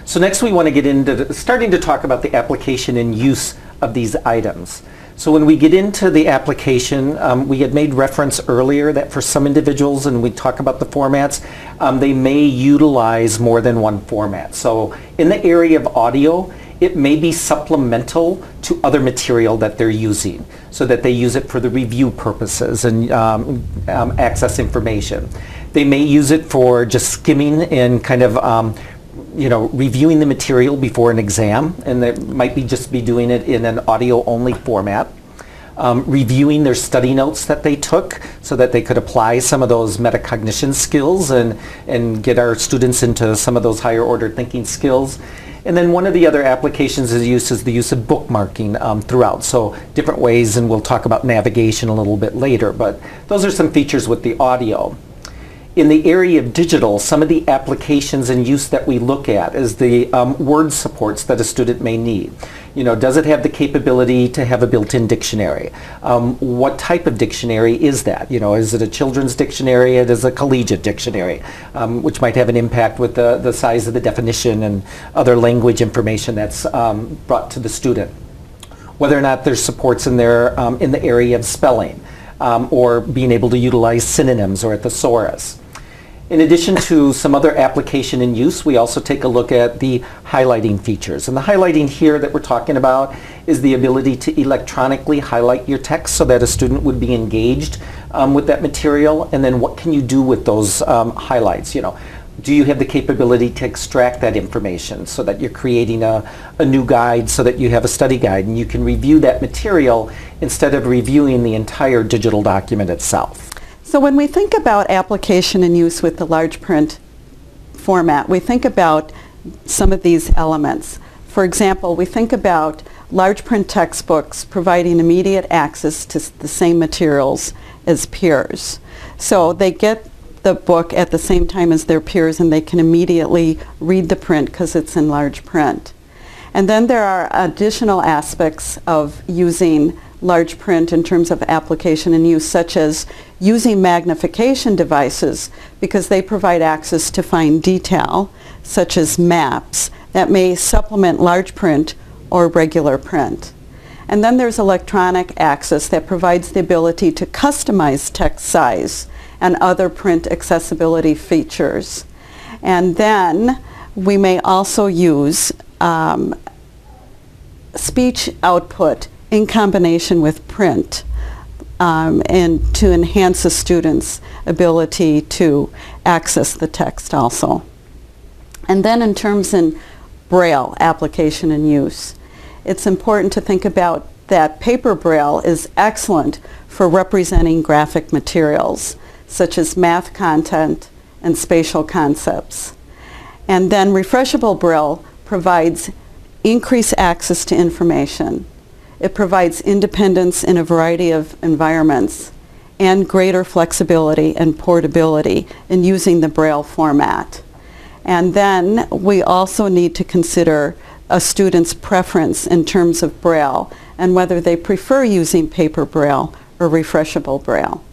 So next we want to get into starting to talk about the application and use of these items. So when we get into the application, we had made reference earlier that for some individuals, and we talk about the formats, they may utilize more than one format. So in the area of audio, it may be supplemental to other material that they're using, so that they use it for the review purposes and access information. They may use it for just skimming and kind of reviewing the material before an exam, and they might just be doing it in an audio-only format. Reviewing their study notes that they took so that they could apply some of those metacognition skills and get our students into some of those higher order thinking skills. And then one of the other applications is the use of bookmarking throughout. So different ways, and we'll talk about navigation a little bit later, but those are some features with the audio. In the area of digital, some of the applications and use that we look at is the word supports that a student may need. Does it have the capability to have a built-in dictionary? What type of dictionary is that? Is it a children's dictionary? Is it a collegiate dictionary? Which might have an impact with the size of the definition and other language information that's brought to the student. Whether or not there's supports in there in the area of spelling, or being able to utilize synonyms or a thesaurus. In addition to some other application and use, we also take a look at the highlighting features. And the highlighting here that we're talking about is the ability to electronically highlight your text so that a student would be engaged with that material. And then what can you do with those highlights? Do you have the capability to extract that information so that you're creating a new guide, so that you have a study guide and you can review that material instead of reviewing the entire digital document itself? So when we think about application and use with the large print format, we think about some of these elements. For example, we think about large print textbooks providing immediate access to the same materials as peers. So they get the book at the same time as their peers and they can immediately read the print because it's in large print. And then there are additional aspects of using large print in terms of application and use, such as using magnification devices because they provide access to fine detail, such as maps, that may supplement large print or regular print. And then there's electronic access that provides the ability to customize text size and other print accessibility features. And then we may also use speech output in combination with print and to enhance a student's ability to access the text also. And then in terms in Braille application and use, it's important to think about that paper Braille is excellent for representing graphic materials such as math content and spatial concepts. And then refreshable Braille provides increased access to information. It provides independence in a variety of environments and greater flexibility and portability in using the Braille format. And then we also need to consider a student's preference in terms of Braille and whether they prefer using paper Braille or refreshable Braille.